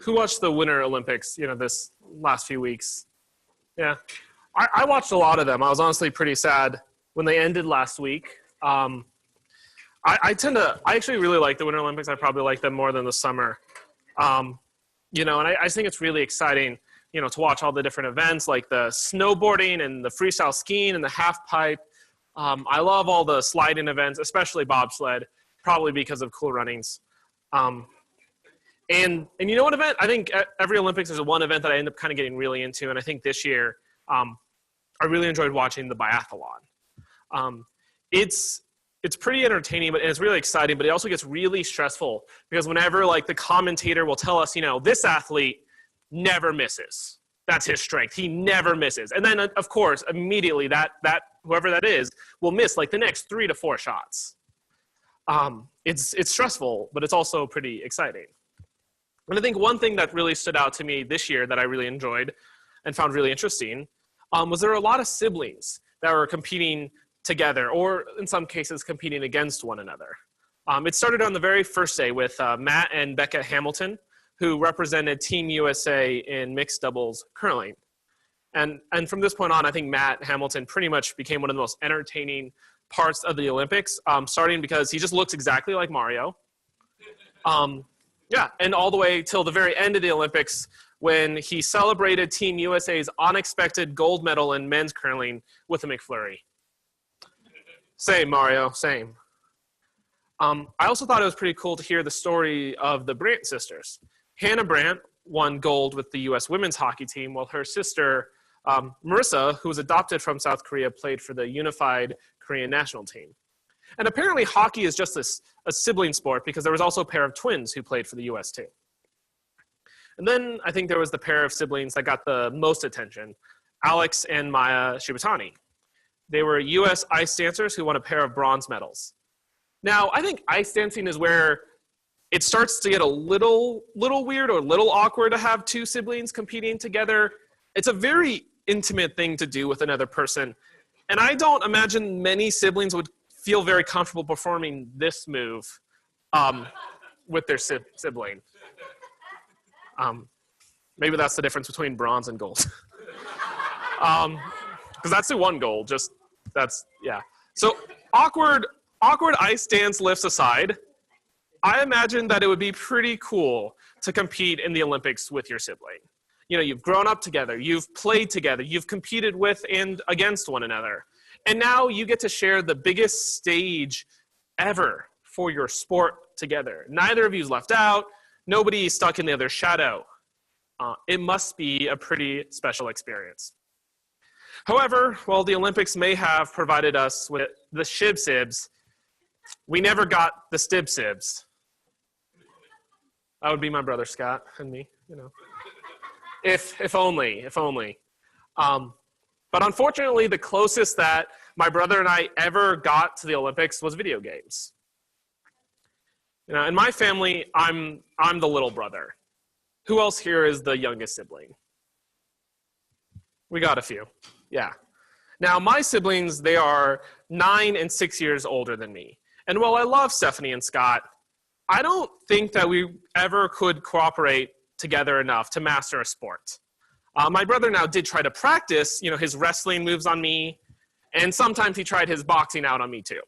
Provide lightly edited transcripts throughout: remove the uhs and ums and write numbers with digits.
who watched the Winter Olympics, this last few weeks? Yeah. I watched a lot of them. I was honestly pretty sad when they ended last week. I actually really like the Winter Olympics. I probably like them more than the summer. And I think it's really exciting, to watch all the different events like the snowboarding and the freestyle skiing and the half pipe. I love all the sliding events, especially bobsled, probably because of Cool Runnings. And you know what event? I think at every Olympics there's one event that I end up kind of getting really into, and I think this year I really enjoyed watching the biathlon. It's pretty entertaining, but it's really exciting, but it also gets really stressful because whenever the commentator will tell us, this athlete never misses. That's his strength. He never misses. And then of course, immediately that whoever that is will miss the next 3 to 4 shots. It's stressful, but it's also pretty exciting. And I think one thing that really stood out to me this year that I really enjoyed and found really interesting was there were a lot of siblings that were competing together, or in some cases competing against one another. It started on the very first day with Matt and Becca Hamilton, who represented Team USA in mixed doubles curling. And from this point on, I think Matt Hamilton pretty much became one of the most entertaining parts of the Olympics, starting because he just looks exactly like Mario. And all the way till the very end of the Olympics when he celebrated Team USA's unexpected gold medal in men's curling with a McFlurry. Same, Mario, same. I also thought it was pretty cool to hear the story of the Brandt sisters. Hannah Brandt won gold with the U.S. women's hockey team, while her sister, Marissa, who was adopted from South Korea, played for the unified Korean national team. And apparently hockey is just a sibling sport because there was also a pair of twins who played for the U.S. too. And then I think there was the pair of siblings that got the most attention, Alex and Maya Shibatani. They were U.S. ice dancers who won a pair of bronze medals. Now, I think ice dancing is where it starts to get a little weird or a little awkward to have two siblings competing together. It's a very intimate thing to do with another person. And I don't imagine many siblings would feel very comfortable performing this move with their sibling. Maybe that's the difference between bronze and gold. Because that's the one goal, yeah. So awkward ice dance lifts aside, I imagine that it would be pretty cool to compete in the Olympics with your sibling. You've grown up together, you've played together, you've competed with and against one another. And now you get to share the biggest stage ever for your sport together. Neither of you's left out, nobody's stuck in the other's shadow. It must be a pretty special experience. However, while the Olympics may have provided us with the shib-sibs, we never got the stib-sibs. That would be my brother Scott and me, If only. But unfortunately, the closest that my brother and I ever got to the Olympics was video games. In my family, I'm the little brother. Who else here is the youngest sibling? We got a few, yeah. Now, my siblings, they are 9 and 6 years older than me. And while I love Stephanie and Scott, I don't think that we ever could cooperate together enough to master a sport. My brother now did try to practice, his wrestling moves on me, and sometimes he tried his boxing out on me too.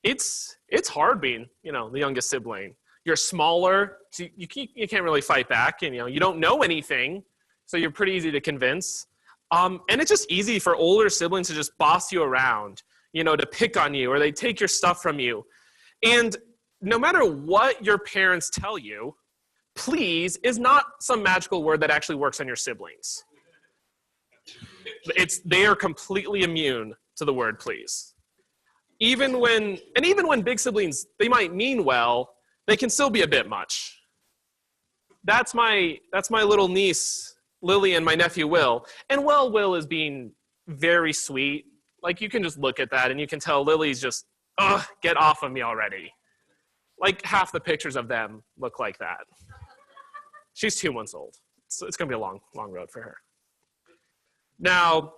It's hard being, the youngest sibling. You're smaller, so you can't really fight back, and you don't know anything, so you're pretty easy to convince. And it's just easy for older siblings to just boss you around, to pick on you, or they take your stuff from you. And no matter what your parents tell you, please is not some magical word that actually works on your siblings. They are completely immune to the word please. Even when big siblings, they might mean well, they can still be a bit much. That's my little niece, Lily, and my nephew, Will. And Will is being very sweet. You can just look at that and you can tell Lily's just, get off of me already. Half the pictures of them look like that. She's 2 months old. So it's going to be a long, long road for her. Now,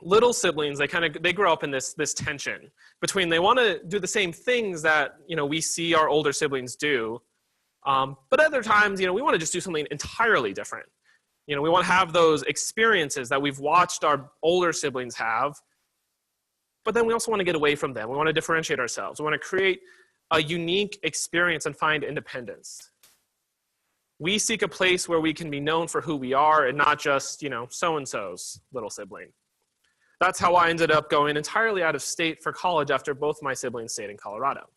little siblings, they grow up in this tension between they want to do the same things that, we see our older siblings do, But other times, we want to just do something entirely different. We want to have those experiences that we've watched our older siblings have, but then we also want to get away from them. We want to differentiate ourselves. We want to create a unique experience and find independence. We seek a place where we can be known for who we are and not just, so-and-so's little sibling. That's how I ended up going entirely out of state for college after both my siblings stayed in Colorado.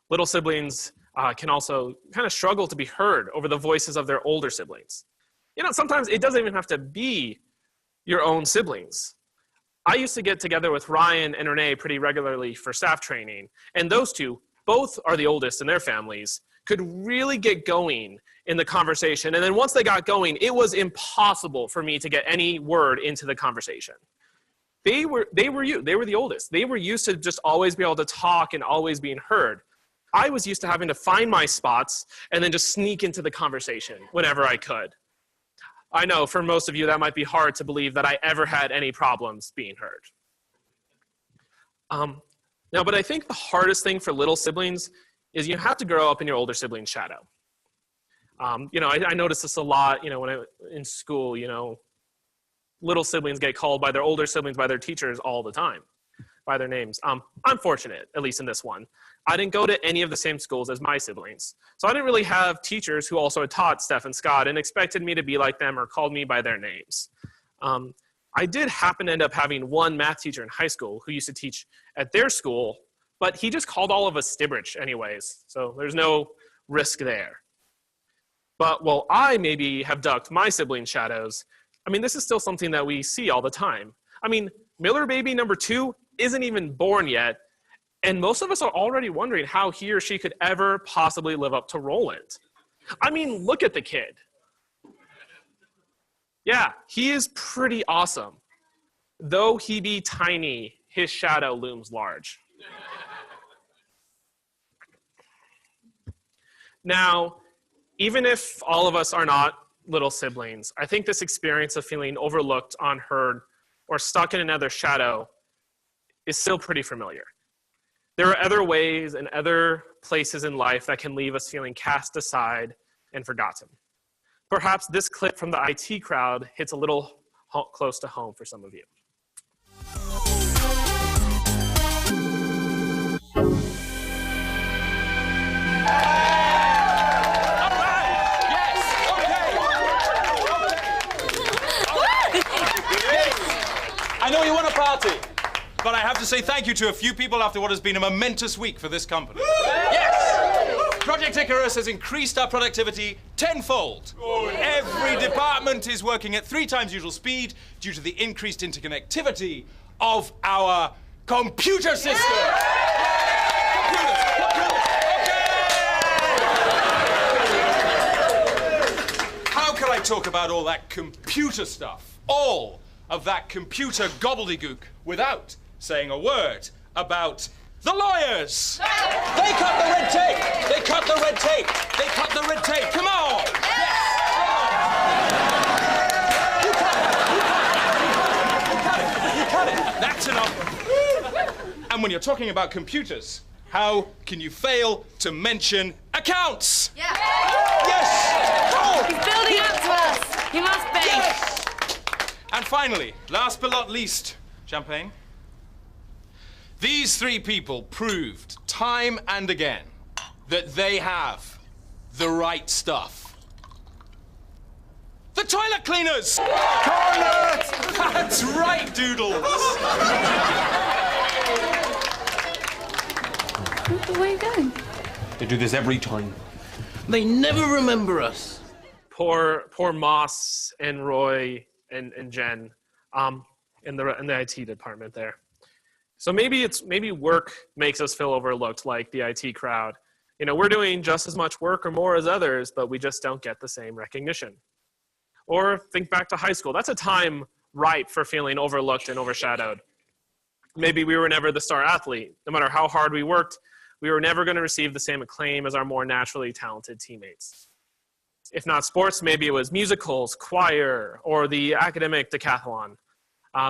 Little siblings can also kind of struggle to be heard over the voices of their older siblings. Sometimes it doesn't even have to be your own siblings. I used to get together with Ryan and Renee pretty regularly for staff training, and those two, both are the oldest in their families, could really get going in the conversation. And then once they got going, it was impossible for me to get any word into the conversation. They were the oldest. They were used to just always be able to talk and always being heard. I was used to having to find my spots and then just sneak into the conversation whenever I could. I know for most of you that might be hard to believe that I ever had any problems being heard. But I think the hardest thing for little siblings is you have to grow up in your older sibling's shadow. I noticed this a lot, when I was in school, little siblings get called by their older siblings, by their teachers all the time, by their names. I'm fortunate, at least in this one. I didn't go to any of the same schools as my siblings. So I didn't really have teachers who also had taught Steph and Scott and expected me to be like them or called me by their names. I did happen to end up having one math teacher in high school who used to teach at their school, but he just called all of us Stibbridge anyways, so there's no risk there. But while I maybe have ducked my sibling shadows, this is still something that we see all the time. Miller baby number 2 isn't even born yet, and most of us are already wondering how he or she could ever possibly live up to Roland. Look at the kid. Yeah, he is pretty awesome. Though he be tiny, his shadow looms large. Now, even if all of us are not little siblings, I think this experience of feeling overlooked, unheard, or stuck in another shadow is still pretty familiar. There are other ways and other places in life that can leave us feeling cast aside and forgotten. Perhaps this clip from the IT crowd hits a little close to home for some of you. I know you want a party, but I have to say thank you to a few people after what has been a momentous week for this company. Yes! Project Icarus has increased our productivity tenfold. Every department is working at 3 times usual speed due to the increased interconnectivity of our computer system. How can I talk about all that computer stuff? All of that computer gobbledygook without saying a word about the lawyers. They cut the red tape. They cut the red tape. They cut the red tape. Come on. Yes. You cut it. That's enough. And when you're talking about computers, how can you fail to mention accounts? Yeah. Yes. Oh. He's building up to us. He must be. Yes. And finally, last but not least, champagne. These 3 people proved time and again that they have the right stuff. The toilet cleaners! Toilet! That's right, Doodles! Where are you going? They do this every time. They never remember us. Poor Moss and Roy and Jen in the IT department there. So maybe work makes us feel overlooked like the IT crowd. We're doing just as much work or more as others, but we just don't get the same recognition. Or think back to high school. That's a time ripe for feeling overlooked and overshadowed. Maybe we were never the star athlete. No matter how hard we worked, we were never going to receive the same acclaim as our more naturally talented teammates. If not sports, maybe it was musicals, choir, or the academic decathlon.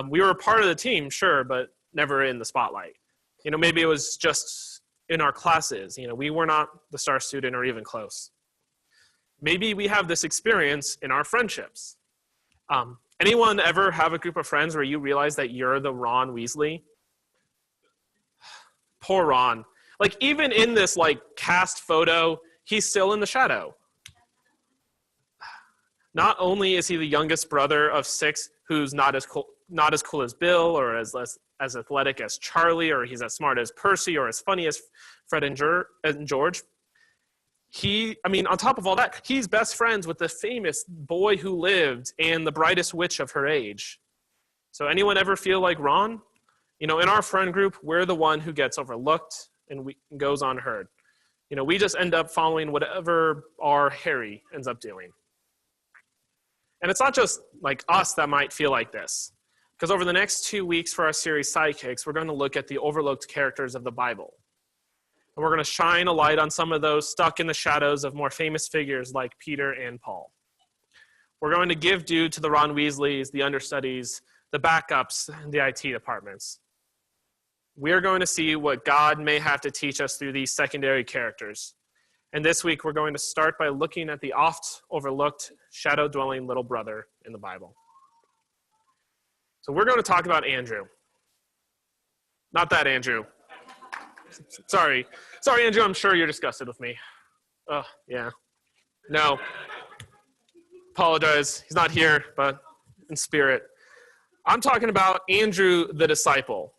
We were a part of the team, sure, but never in the spotlight. Maybe it was just in our classes. We were not the star student or even close. Maybe we have this experience in our friendships. Anyone ever have a group of friends where you realize that you're the Ron Weasley? Poor Ron. Like, even in this cast photo, he's still in the shadow. Not only is he the youngest brother of 6 who's not as cool as Bill, or as athletic as Charlie, or he's as smart as Percy, or as funny as Fred and George. On top of all that, he's best friends with the famous boy who lived and the brightest witch of her age. So anyone ever feel like Ron? In our friend group, we're the one who gets overlooked and goes unheard. We just end up following whatever our Harry ends up doing. And it's not just us that might feel like this. Because over the next 2 weeks for our series Sidekicks, we're going to look at the overlooked characters of the Bible. And we're going to shine a light on some of those stuck in the shadows of more famous figures like Peter and Paul. We're going to give due to the Ron Weasleys, the understudies, the backups, and the IT departments. We're going to see what God may have to teach us through these secondary characters. And this week, we're going to start by looking at the oft-overlooked, shadow-dwelling little brother in the Bible. So we're going to talk about Andrew. Not that Andrew. Sorry, Andrew, I'm sure you're disgusted with me. Oh, yeah. No. Apologize. He's not here, but in spirit. I'm talking about Andrew the disciple.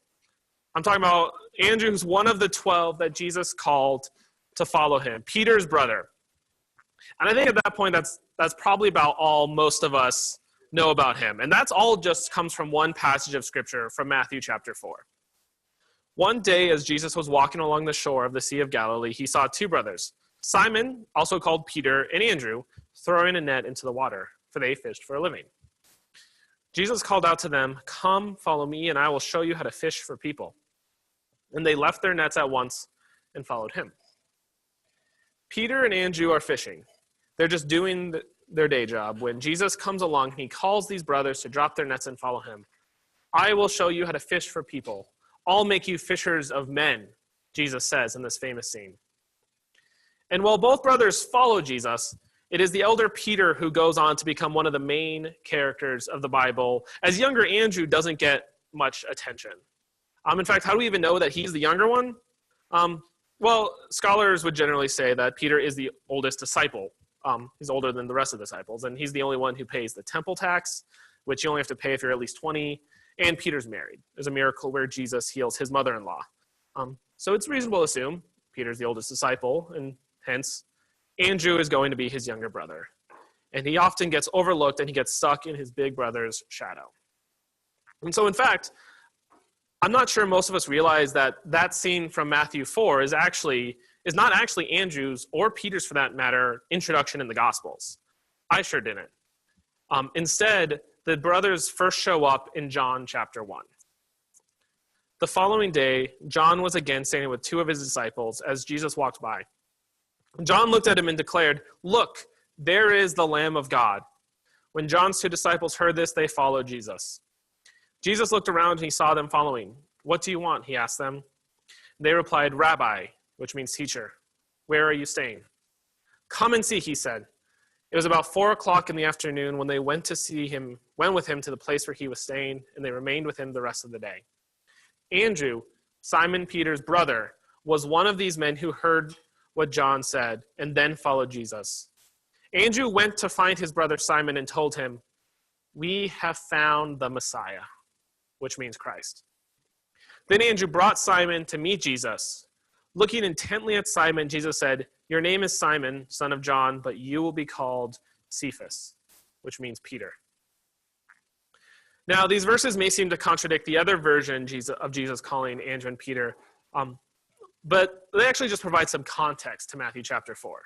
I'm talking about Andrew, who's one of the 12 that Jesus called to follow him, Peter's brother. And I think at that point, that's probably about all most of us know about him. And that's all just comes from one passage of scripture from Matthew chapter 4. One day, as Jesus was walking along the shore of the Sea of Galilee, he saw 2 brothers, Simon, also called Peter, and Andrew, throwing a net into the water, for they fished for a living. Jesus called out to them, "Come, follow me, and I will show you how to fish for people." And they left their nets at once and followed him. Peter and Andrew are fishing. They're just doing their day job when Jesus comes along and he calls these brothers to drop their nets and follow him. "I will show you how to fish for people. I'll make you fishers of men," Jesus says in this famous scene. And while both brothers follow Jesus, it is the elder Peter who goes on to become one of the main characters of the Bible, as younger Andrew doesn't get much attention. In fact, how do we even know that he's the younger one? Well, scholars would generally say that Peter is the oldest disciple. He's older than the rest of the disciples, and he's the only one who pays the temple tax, which you only have to pay if you're at least 20, and Peter's married. There's a miracle where Jesus heals his mother-in-law. So it's reasonable to assume Peter's the oldest disciple, and hence Andrew is going to be his younger brother. And he often gets overlooked, and he gets stuck in his big brother's shadow. And so, in fact, I'm not sure most of us realize that scene from Matthew 4 is not actually Andrew's, or Peter's for that matter, introduction in the Gospels. I sure didn't. Instead, the brothers first show up in John chapter 1. The following day, John was again standing with 2 of his disciples as Jesus walked by. John looked at him and declared, "Look, there is the Lamb of God." When John's 2 disciples heard this, they followed Jesus. Jesus looked around and he saw them following. "What do you want?" he asked them. They replied, "Rabbi," which means teacher. "Where are you staying?" "Come and see," he said. It was about 4:00 in the afternoon when they went with him to the place where he was staying, and they remained with him the rest of the day. Andrew, Simon Peter's brother, was one of these men who heard what John said and then followed Jesus. Andrew went to find his brother Simon and told him, "We have found the Messiah," which means Christ. Then Andrew brought Simon to meet Jesus. Looking intently at Simon, Jesus said, "Your name is Simon, son of John, but you will be called Cephas," which means Peter. Now, these verses may seem to contradict the other version of Jesus calling Andrew and Peter, but they actually just provide some context to Matthew chapter 4.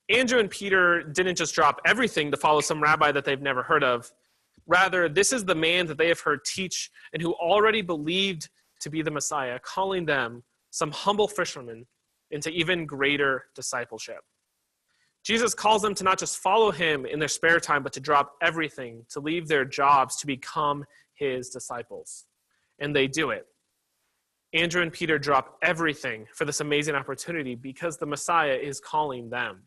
Andrew and Peter didn't just drop everything to follow some rabbi that they've never heard of. Rather, this is the man that they have heard teach and who already believed to be the Messiah, calling them, some humble fishermen, into even greater discipleship. Jesus calls them to not just follow him in their spare time, but to drop everything, to leave their jobs, to become his disciples. And they do it. Andrew and Peter drop everything for this amazing opportunity because the Messiah is calling them.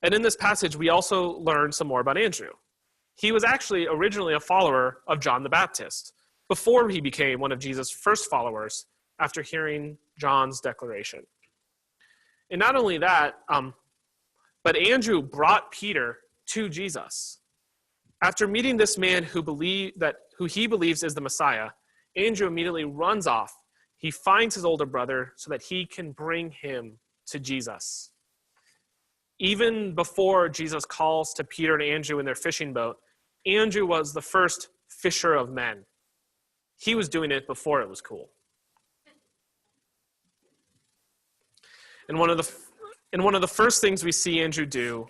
And in this passage, we also learn some more about Andrew. He was actually originally a follower of John the Baptist before he became one of Jesus' first followers after hearing John's declaration. And not only that, but Andrew brought Peter to Jesus. After meeting this man who he believes is the Messiah, Andrew immediately runs off. He finds his older brother so that he can bring him to Jesus. Even before Jesus calls to Peter and Andrew in their fishing boat, Andrew was the first fisher of men. He was doing it before it was cool. And one of the first things we see Andrew do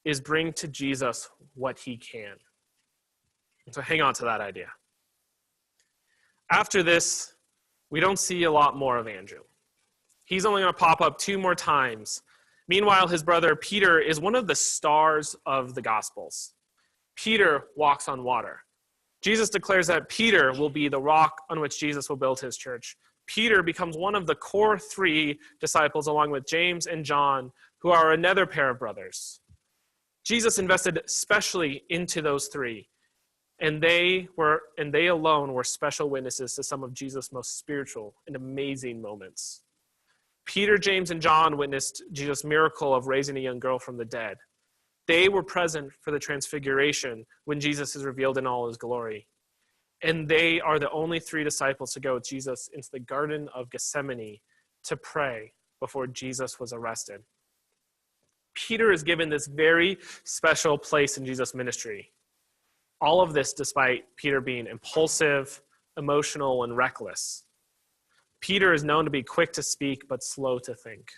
is bring to Jesus what he can. And so hang on to that idea. After this, we don't see a lot more of Andrew. He's only going to pop up 2 more times. Meanwhile, his brother Peter is one of the stars of the Gospels. Peter walks on water. Jesus declares that Peter will be the rock on which Jesus will build his church. Peter becomes one of the core 3 disciples, along with James and John, who are another pair of brothers. Jesus invested specially into those 3, and they alone were special witnesses to some of Jesus' most spiritual and amazing moments. Peter, James, and John witnessed Jesus' miracle of raising a young girl from the dead. They were present for the transfiguration when Jesus is revealed in all his glory. And they are the only 3 disciples to go with Jesus into the Garden of Gethsemane to pray before Jesus was arrested. Peter is given this very special place in Jesus' ministry. All of this despite Peter being impulsive, emotional, and reckless. Peter is known to be quick to speak but slow to think.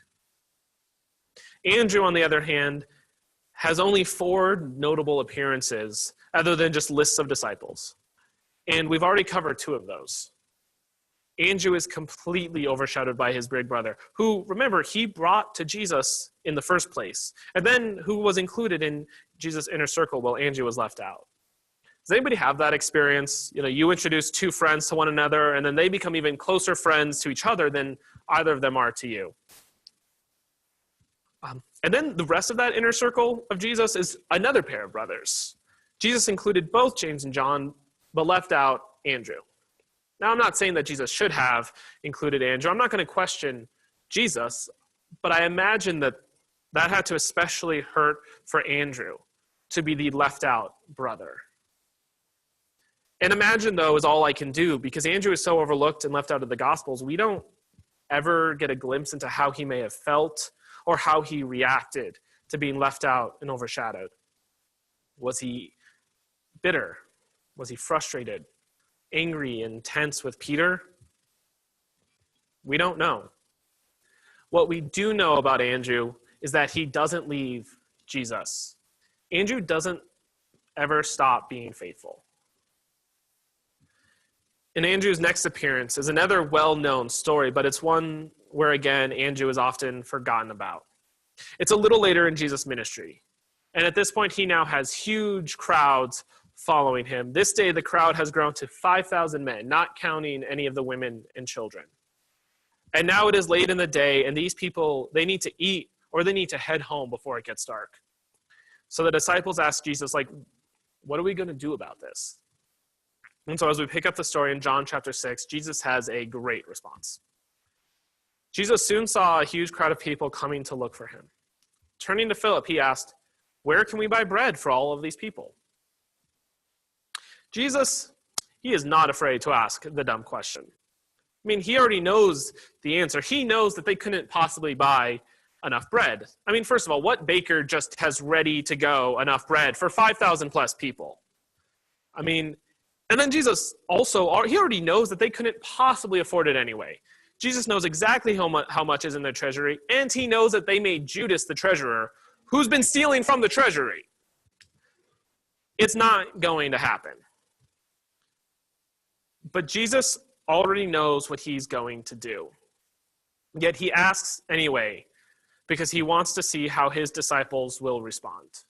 Andrew, on the other hand, has only 4 notable appearances other than just lists of disciples. And we've already covered 2 of those. Andrew is completely overshadowed by his big brother, who, remember, he brought to Jesus in the first place, and then who was included in Jesus' inner circle while Andrew was left out. Does anybody have that experience? You introduce 2 friends to one another, and then they become even closer friends to each other than either of them are to you. And then the rest of that inner circle of Jesus is another pair of brothers. Jesus included both James and John, but left out Andrew. Now, I'm not saying that Jesus should have included Andrew. I'm not going to question Jesus, but I imagine that had to especially hurt for Andrew to be the left out brother. And imagine, though, is all I can do, because Andrew is so overlooked and left out of the Gospels, we don't ever get a glimpse into how he may have felt or how he reacted to being left out and overshadowed. Was he bitter? Was he frustrated, angry, and tense with Peter? We don't know. What we do know about Andrew is that he doesn't leave Jesus. Andrew doesn't ever stop being faithful. And Andrew's next appearance is another well-known story, but it's one where, again, Andrew is often forgotten about. It's a little later in Jesus' ministry. And at this point, he now has huge crowds following him. This day, the crowd has grown to 5,000 men, not counting any of the women and children. And now it is late in the day, and these people, they need to eat or they need to head home before it gets dark. So the disciples ask Jesus, what are we going to do about this? And so as we pick up the story in John chapter 6, Jesus has a great response. Jesus soon saw a huge crowd of people coming to look for him. Turning to Phillip, he asked, "Where can we buy bread for all of these people?" Jesus, he is not afraid to ask the dumb question. I mean, he already knows the answer. He knows that they couldn't possibly buy enough bread. I mean, first of all, what baker just has ready to go enough bread for 5,000 plus people? I mean, and then Jesus also, he already knows that they couldn't possibly afford it anyway. Jesus knows exactly how much is in their treasury, and he knows that they made Judas the treasurer, who's been stealing from the treasury. It's not going to happen. But Jesus already knows what he's going to do. Yet he asks anyway, because he wants to see how his disciples will respond.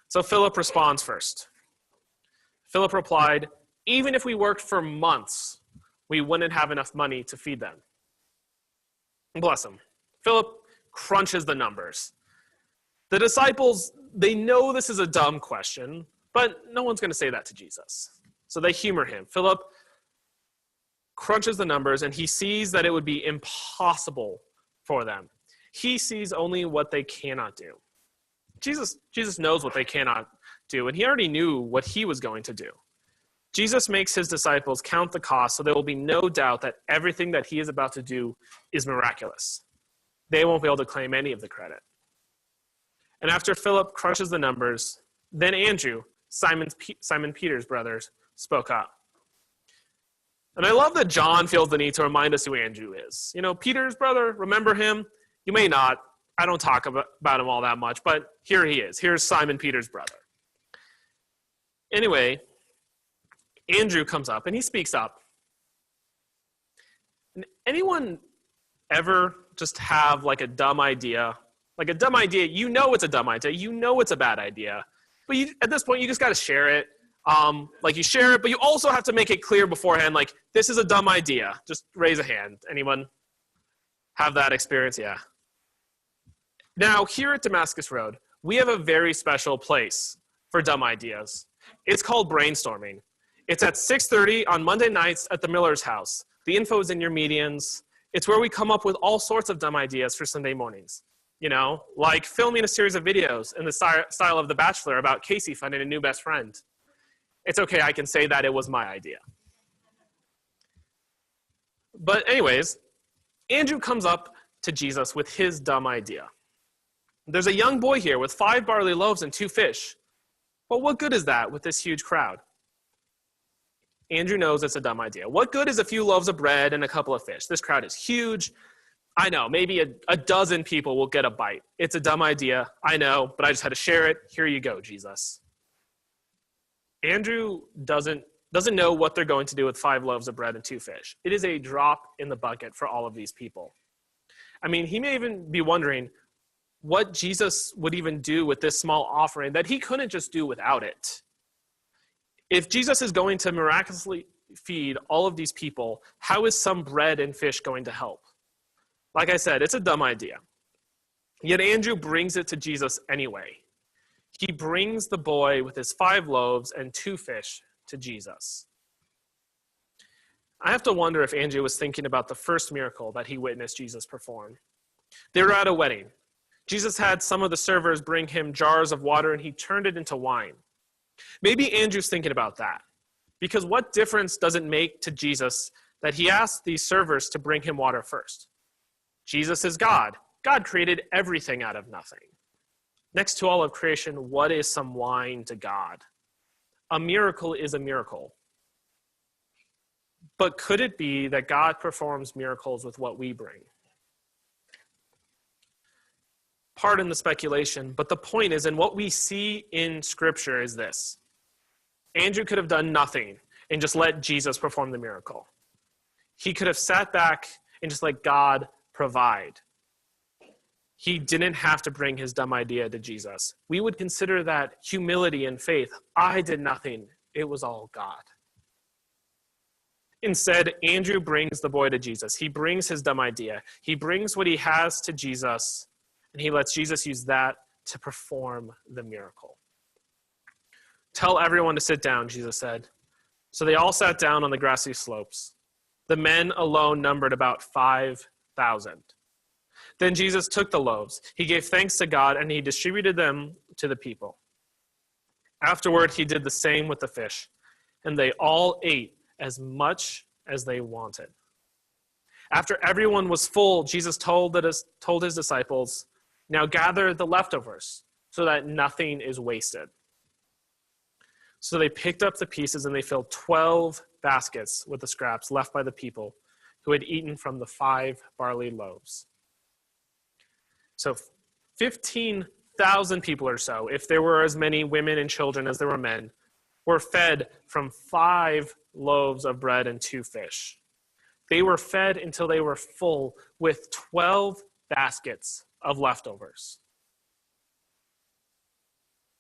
So Philip responds first. Philip replied, "Even if we worked for months, we wouldn't have enough money to feed them. Bless him. Philip crunches the numbers. The disciples, they know this is a dumb question, but no one's going to say that to Jesus. So they humor him. Philip crunches the numbers, and he sees that it would be impossible for them. He sees only what they cannot do. Jesus knows what they cannot do, and he already knew what he was going to do. Jesus makes his disciples count the cost, so there will be no doubt that everything that he is about to do is miraculous. They won't be able to claim any of the credit. And after Philip crunches the numbers, then Andrew, Simon Peter's brother, spoke up. And I love that John feels the need to remind us who Andrew is. You know, Peter's brother, remember him? You may not. I don't talk about him all that much, but here he is. Here's Simon Peter's brother. Anyway, Andrew comes up and he speaks up. And anyone ever just have like a dumb idea? Like a dumb idea, you know it's a dumb idea. You know it's a bad idea. But at this point, you just got to share it. Like you share it, but you also have to make it clear beforehand, like, this is a dumb idea. Just raise a hand. Anyone have that experience? Yeah. Now, here at Damascus Road, we have a very special place for dumb ideas. It's called Brainstorming. It's at 6:30 on Monday nights at the Miller's house. The info is in your medians. It's where we come up with all sorts of dumb ideas for Sunday mornings. You know, like filming a series of videos in the style of The Bachelor about Casey finding a new best friend. It's okay, I can say that it was my idea. But anyways, Andrew comes up to Jesus with his dumb idea. There's a young boy here with 5 barley loaves and 2 fish. But what good is that with this huge crowd? Andrew knows it's a dumb idea. What good is a few loaves of bread and a couple of fish? This crowd is huge. I know, maybe a dozen people will get a bite. It's a dumb idea, I know, but I just had to share it. Here you go, Jesus. Andrew doesn't know what they're going to do with 5 loaves of bread and 2 fish. It is a drop in the bucket for all of these people. I mean, he may even be wondering what Jesus would even do with this small offering that he couldn't just do without it. If Jesus is going to miraculously feed all of these people, how is some bread and fish going to help? Like I said, it's a dumb idea. Yet Andrew brings it to Jesus anyway. He brings the boy with his 5 loaves and 2 fish to Jesus. I have to wonder if Andrew was thinking about the first miracle that he witnessed Jesus perform. They were at a wedding. Jesus had some of the servers bring him jars of water and he turned it into wine. Maybe Andrew's thinking about that. Because what difference does it make to Jesus that he asked these servers to bring him water first? Jesus is God. God created everything out of nothing. Next to all of creation, what is some wine to God? A miracle is a miracle. But could it be that God performs miracles with what we bring? Pardon the speculation, but the point is, in what we see in Scripture is this. Andrew could have done nothing and just let Jesus perform the miracle. He could have sat back and just let God provide. He didn't have to bring his dumb idea to Jesus. We would consider that humility and faith. I did nothing. It was all God. Instead, Andrew brings the boy to Jesus. He brings his dumb idea. He brings what he has to Jesus, and he lets Jesus use that to perform the miracle. Tell everyone to sit down, Jesus said. So they all sat down on the grassy slopes. The men alone numbered about 5,000. Then Jesus took the loaves. He gave thanks to God, and he distributed them to the people. Afterward, he did the same with the fish, and they all ate as much as they wanted. After everyone was full, Jesus told his disciples, now gather the leftovers so that nothing is wasted. So they picked up the pieces and they filled 12 baskets with the scraps left by the people who had eaten from the 5 barley loaves. So 15,000 people or so, if there were as many women and children as there were men, were fed from 5 loaves of bread and 2 fish. They were fed until they were full with 12 baskets of leftovers.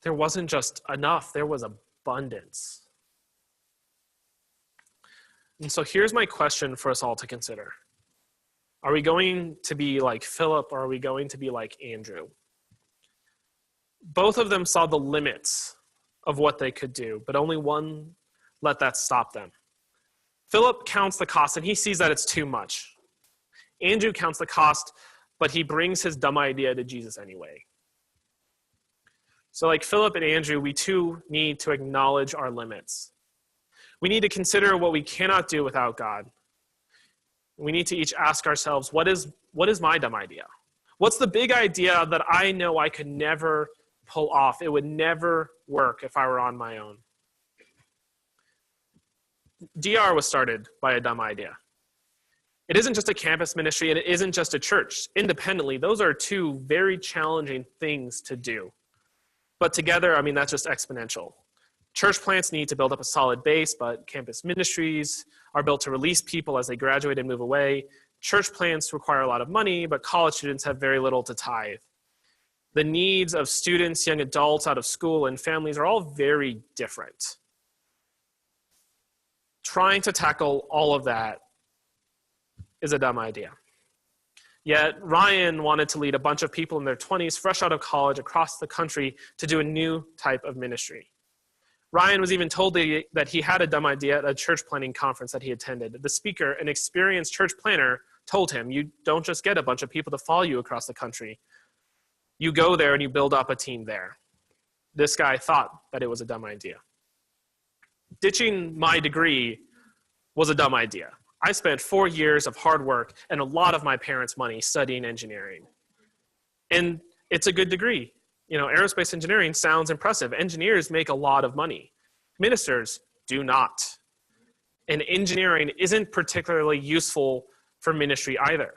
There wasn't just enough, there was abundance. And so here's my question for us all to consider. Are we going to be like Phillip, or are we going to be like Andrew? Both of them saw the limits of what they could do, but only one let that stop them. Phillip counts the cost, and he sees that it's too much. Andrew counts the cost, but he brings his dumb idea to Jesus anyway. So like Phillip and Andrew, we too need to acknowledge our limits. We need to consider what we cannot do without God. We need to each ask ourselves, what is my dumb idea? What's the big idea that I know I could never pull off? It would never work if I were on my own. DR was started by a dumb idea. It isn't just a campus ministry, and it isn't just a church. Independently, those are two very challenging things to do. But together, that's just exponential. Church plants need to build up a solid base, but campus ministries are built to release people as they graduate and move away. Church plants require a lot of money, but college students have very little to tithe. The needs of students, young adults out of school, and families are all very different. Trying to tackle all of that is a dumb idea. Yet Ryan wanted to lead a bunch of people in their 20s, fresh out of college, across the country to do a new type of ministry. Ryan was even told that he had a dumb idea at a church planning conference that he attended. The speaker, an experienced church planner, told him, you don't just get a bunch of people to follow you across the country. You go there and you build up a team there. This guy thought that it was a dumb idea. Ditching my degree was a dumb idea. I spent 4 years of hard work and a lot of my parents' money studying engineering. And it's a good degree. Aerospace engineering sounds impressive. Engineers make a lot of money. Ministers do not. And engineering isn't particularly useful for ministry either.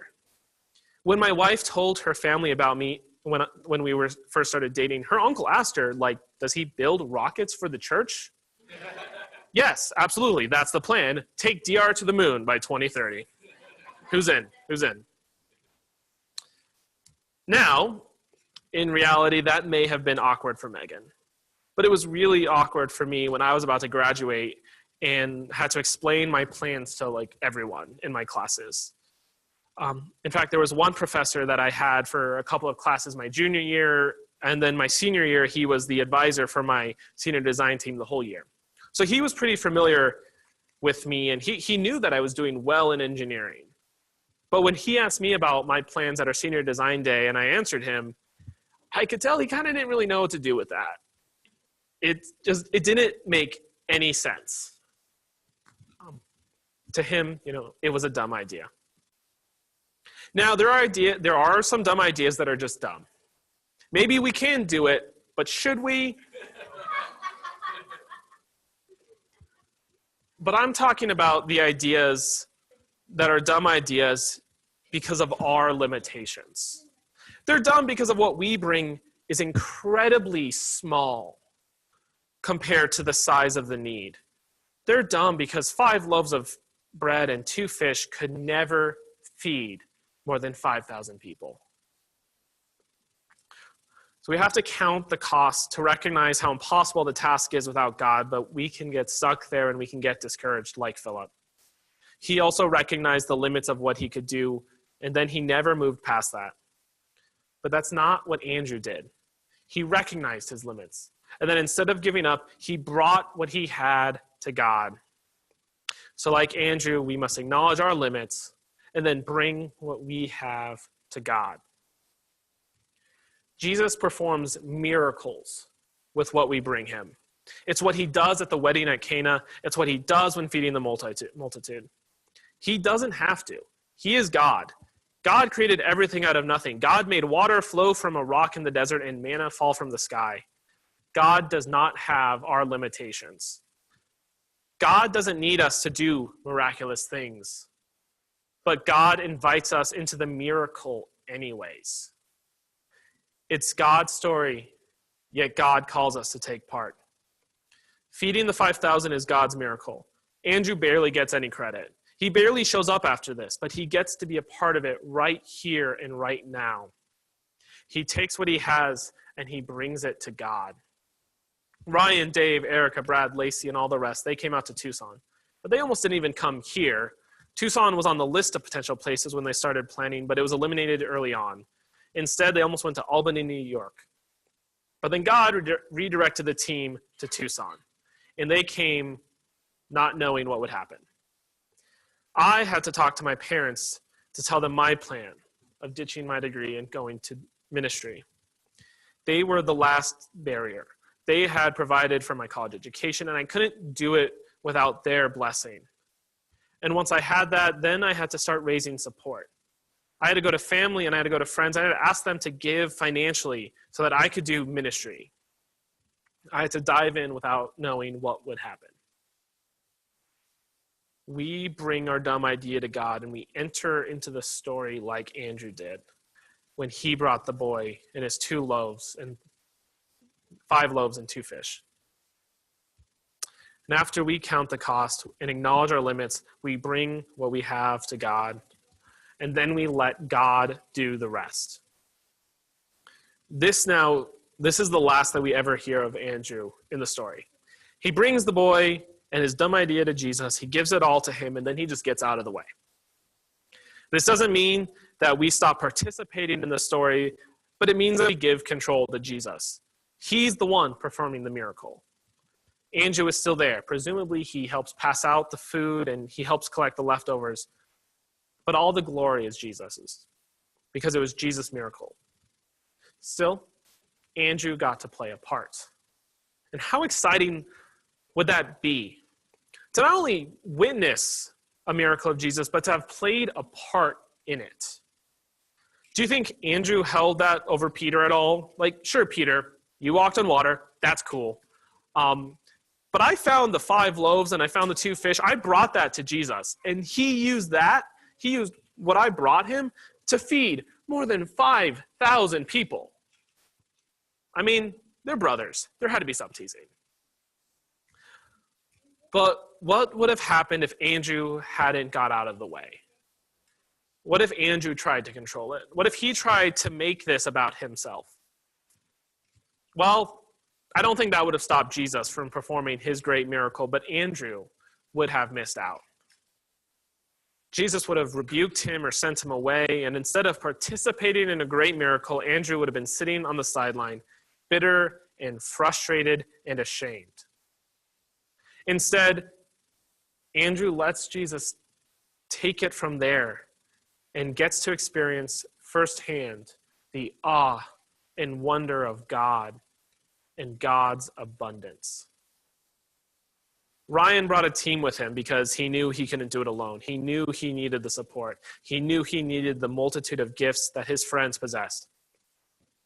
When my wife told her family about me when we first started dating, her uncle asked her, does he build rockets for the church? Yes, absolutely. That's the plan. Take DR to the moon by 2030. Who's in? Now, in reality, that may have been awkward for Megan. But it was really awkward for me when I was about to graduate and had to explain my plans to everyone in my classes. In fact, there was one professor that I had for a couple of classes my junior year, and then my senior year, he was the advisor for my senior design team the whole year. So he was pretty familiar with me, and he knew that I was doing well in engineering. But when he asked me about my plans at our senior design day, and I answered him, I could tell he kind of didn't really know what to do with that. It didn't make any sense. To him, it was a dumb idea. Now, there are some dumb ideas that are just dumb. Maybe we can do it, but should we? But I'm talking about the ideas that are dumb ideas because of our limitations. They're dumb because of what we bring is incredibly small compared to the size of the need. They're dumb because 5 loaves of bread and 2 fish could never feed more than 5,000 people. So we have to count the cost to recognize how impossible the task is without God, but we can get stuck there and we can get discouraged like Phillip. He also recognized the limits of what he could do, and then he never moved past that. But that's not what Andrew did. He recognized his limits. And then instead of giving up, he brought what he had to God. So like Andrew, we must acknowledge our limits and then bring what we have to God. Jesus performs miracles with what we bring him. It's what he does at the wedding at Cana. It's what he does when feeding the multitude. He doesn't have to. He is God. God created everything out of nothing. God made water flow from a rock in the desert and manna fall from the sky. God does not have our limitations. God doesn't need us to do miraculous things, but God invites us into the miracle anyways. It's God's story, yet God calls us to take part. Feeding the 5,000 is God's miracle. Andrew barely gets any credit. He barely shows up after this, but he gets to be a part of it right here and right now. He takes what he has and he brings it to God. Ryan, Dave, Erica, Brad, Lacey, and all the rest, they came out to Tucson. but they almost didn't even come here. Tucson was on the list of potential places when they started planning, but it was eliminated early on. Instead, they almost went to Albany, New York. But then God redirected the team to Tucson, and they came not knowing what would happen. I had to talk to my parents to tell them my plan of ditching my degree and going to ministry. They were the last barrier. They had provided for my college education, and I couldn't do it without their blessing. And once I had that, then I had to start raising support. I had to go to family and I had to go to friends. I had to ask them to give financially so that I could do ministry. I had to dive in without knowing what would happen. We bring our dumb idea to God and we enter into the story like Andrew did when he brought the boy and his 5 loaves and 2 fish. And after we count the cost and acknowledge our limits, we bring what we have to God, and then we let God do the rest. This is the last that we ever hear of Andrew in the story. He brings the boy and his dumb idea to Jesus. He gives it all to him, and then he just gets out of the way. This doesn't mean that we stop participating in the story, but it means that we give control to Jesus. He's the one performing the miracle. Andrew is still there. Presumably, he helps pass out the food and he helps collect the leftovers. But all the glory is Jesus's because it was Jesus' miracle. Still, Andrew got to play a part. And how exciting would that be? To not only witness a miracle of Jesus, but to have played a part in it. Do you think Andrew held that over Peter at all? Like, sure, Peter, you walked on water. That's cool. But I found the 5 loaves and I found the 2 fish. I brought that to Jesus. And he used what I brought him to feed more than 5,000 people. I mean, they're brothers. There had to be some teasing. But what would have happened if Andrew hadn't got out of the way? What if Andrew tried to control it? What if he tried to make this about himself? Well, I don't think that would have stopped Jesus from performing his great miracle, but Andrew would have missed out. Jesus would have rebuked him or sent him away, and instead of participating in a great miracle, Andrew would have been sitting on the sideline, bitter and frustrated and ashamed. Instead, Andrew lets Jesus take it from there and gets to experience firsthand the awe and wonder of God and God's abundance. Ryan brought a team with him because he knew he couldn't do it alone. He knew he needed the support. He knew he needed the multitude of gifts that his friends possessed.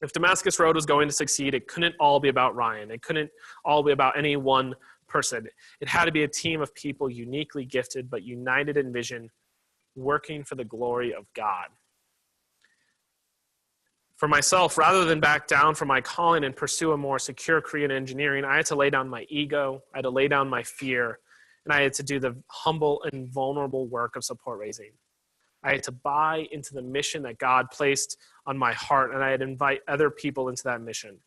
If Damascus Road was going to succeed, it couldn't all be about Ryan. It couldn't all be about any one person. It had to be a team of people uniquely gifted but united in vision, working for the glory of God. For myself, rather than back down from my calling and pursue a more secure career in engineering, I had to lay down my ego, I had to lay down my fear, and I had to do the humble and vulnerable work of support raising. I had to buy into the mission that God placed on my heart, and I had to invite other people into that mission.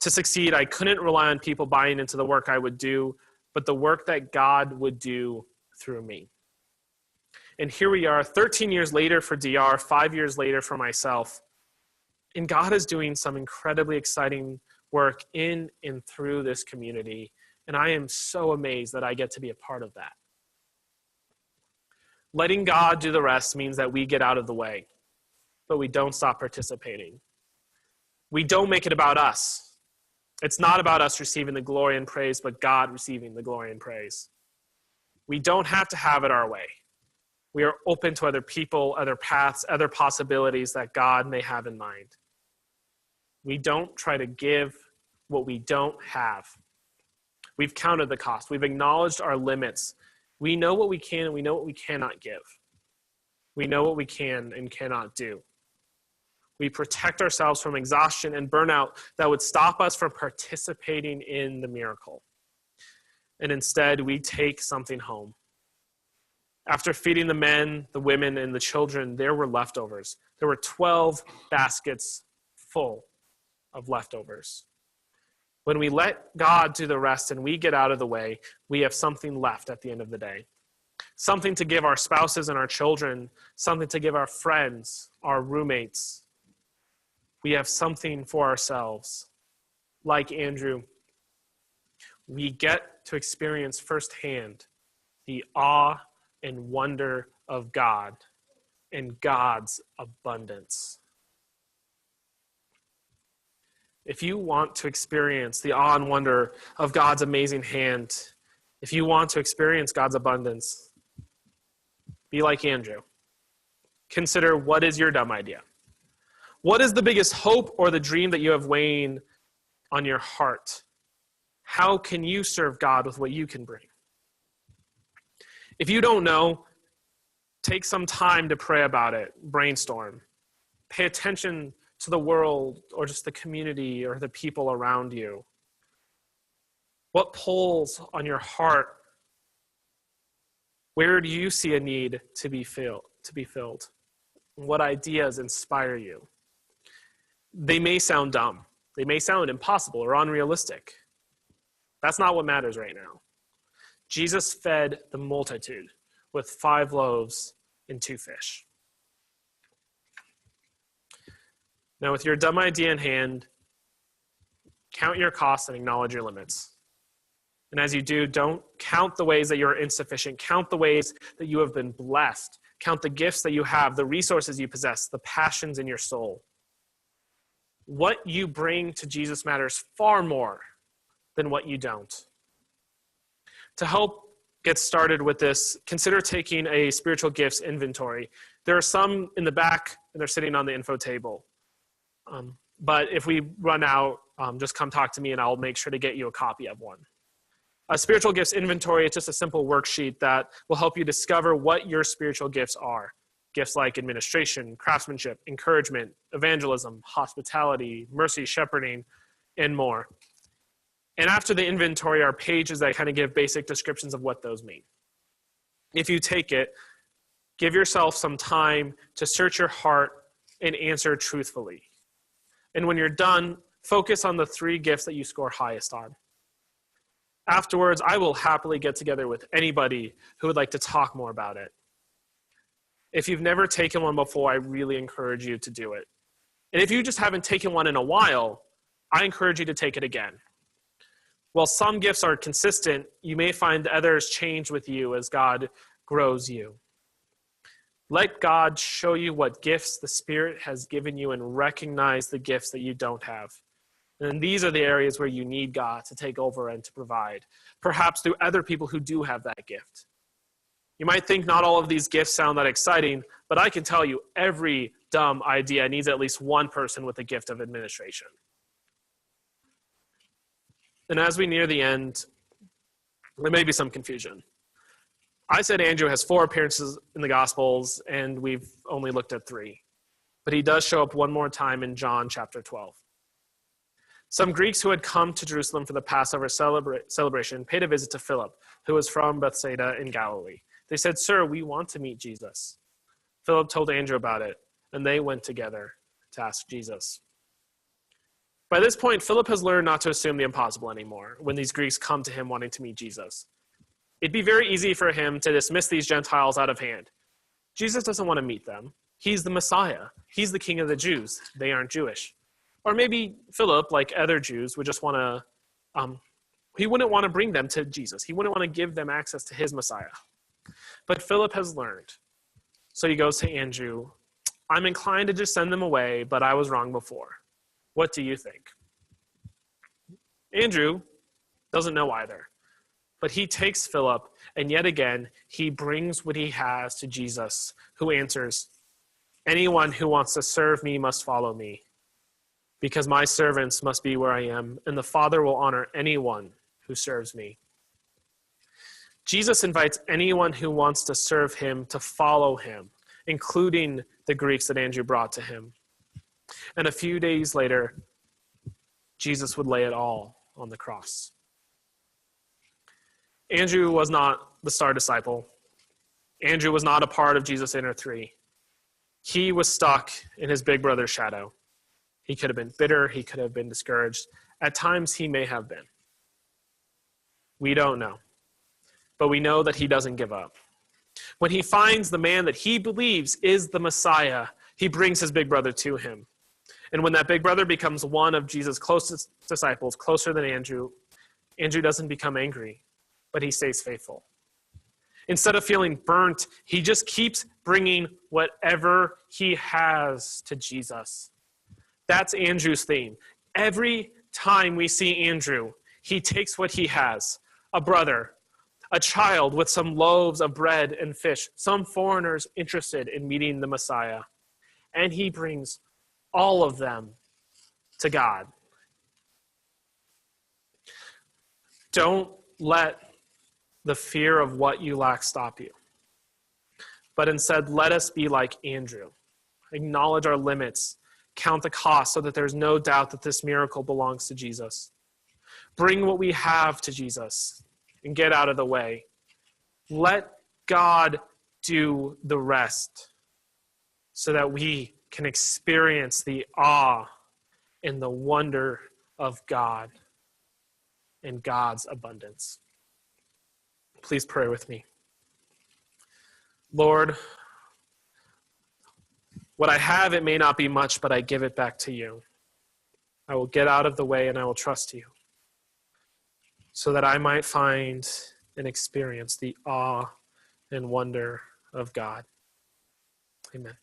To succeed, I couldn't rely on people buying into the work I would do, but the work that God would do through me. And here we are, 13 years later for DR, 5 years later for myself. And God is doing some incredibly exciting work in and through this community. And I am so amazed that I get to be a part of that. Letting God do the rest means that we get out of the way, but we don't stop participating. We don't make it about us. It's not about us receiving the glory and praise, but God receiving the glory and praise. We don't have to have it our way. We are open to other people, other paths, other possibilities that God may have in mind. We don't try to give what we don't have. We've counted the cost. We've acknowledged our limits. We know what we can and we know what we cannot give. We know what we can and cannot do. We protect ourselves from exhaustion and burnout that would stop us from participating in the miracle. And instead, we take something home. After feeding the men, the women, and the children, there were leftovers. There were 12 baskets full of leftovers. When we let God do the rest and we get out of the way, we have something left at the end of the day. Something to give our spouses and our children, something to give our friends, our roommates. We have something for ourselves. Like Andrew, we get to experience firsthand the awe and wonder of God and God's abundance. If you want to experience the awe and wonder of God's amazing hand, if you want to experience God's abundance, be like Andrew. Consider, what is your dumb idea? What is the biggest hope or the dream that you have weighing on your heart? How can you serve God with what you can bring? If you don't know, take some time to pray about it. Brainstorm. Pay attention to the world or just the community or the people around you. What pulls on your heart? Where do you see a need to be filled? What ideas inspire you? They may sound dumb. They may sound impossible or unrealistic. That's not what matters right now. Jesus fed the multitude with 5 loaves and 2 fish. Now, with your dumb idea in hand, count your costs and acknowledge your limits. And as you do, don't count the ways that you're insufficient. Count the ways that you have been blessed. Count the gifts that you have, the resources you possess, the passions in your soul. What you bring to Jesus matters far more than what you don't. To help get started with this, consider taking a spiritual gifts inventory. There are some in the back, and they're sitting on the info table. But if we run out, just come talk to me and I'll make sure to get you a copy of one. A spiritual gifts inventory is just a simple worksheet that will help you discover what your spiritual gifts are. Gifts like administration, craftsmanship, encouragement, evangelism, hospitality, mercy, shepherding, and more. And after the inventory are pages that kind of give basic descriptions of what those mean. If you take it, give yourself some time to search your heart and answer truthfully. And when you're done, focus on the 3 gifts that you score highest on. Afterwards, I will happily get together with anybody who would like to talk more about it. If you've never taken one before, I really encourage you to do it. And if you just haven't taken one in a while, I encourage you to take it again. While some gifts are consistent, you may find others change with you as God grows you. Let God show you what gifts the Spirit has given you and recognize the gifts that you don't have. And these are the areas where you need God to take over and to provide, perhaps through other people who do have that gift. You might think not all of these gifts sound that exciting, but I can tell you every dumb idea needs at least one person with a gift of administration. And as we near the end, there may be some confusion. I said Andrew has 4 appearances in the Gospels, and we've only looked at 3. But he does show up one more time in John chapter 12. Some Greeks who had come to Jerusalem for the Passover celebration paid a visit to Phillip, who was from Bethsaida in Galilee. They said, "Sir, we want to meet Jesus." Philip told Andrew about it, and they went together to ask Jesus. By this point, Philip has learned not to assume the impossible anymore when these Greeks come to him wanting to meet Jesus. It'd be very easy for him to dismiss these Gentiles out of hand. Jesus doesn't want to meet them. He's the Messiah. He's the King of the Jews. They aren't Jewish. Or maybe Philip, like other Jews, would just want to, he wouldn't want to bring them to Jesus. He wouldn't want to give them access to his Messiah. But Philip has learned. So he goes to Andrew, "I'm inclined to just send them away, but I was wrong before. What do you think?" Andrew doesn't know either. But he takes Philip, and yet again, he brings what he has to Jesus, who answers, "Anyone who wants to serve me must follow me, because my servants must be where I am, and the Father will honor anyone who serves me." Jesus invites anyone who wants to serve him to follow him, including the Greeks that Andrew brought to him. And a few days later, Jesus would lay it all on the cross. Andrew was not the star disciple. Andrew was not a part of Jesus' inner 3. He was stuck in his big brother's shadow. He could have been bitter. He could have been discouraged. At times, he may have been. We don't know. But we know that he doesn't give up. When he finds the man that he believes is the Messiah, he brings his big brother to him. And when that big brother becomes one of Jesus' closest disciples, closer than Andrew, Andrew doesn't become angry, but he stays faithful. Instead of feeling burnt, he just keeps bringing whatever he has to Jesus. That's Andrew's theme. Every time we see Andrew, he takes what he has, a brother, a child with some loaves of bread and fish, some foreigners interested in meeting the Messiah, and he brings all of them to God. Don't let the fear of what you lack stop you, but instead let us be like Andrew. Acknowledge our limits, count the cost so that there's no doubt that this miracle belongs to Jesus. Bring what we have to Jesus and get out of the way. Let God do the rest so that we can experience the awe and the wonder of God and God's abundance. Please pray with me. Lord, what I have, it may not be much, but I give it back to you. I will get out of the way and I will trust you so that I might find and experience the awe and wonder of God. Amen.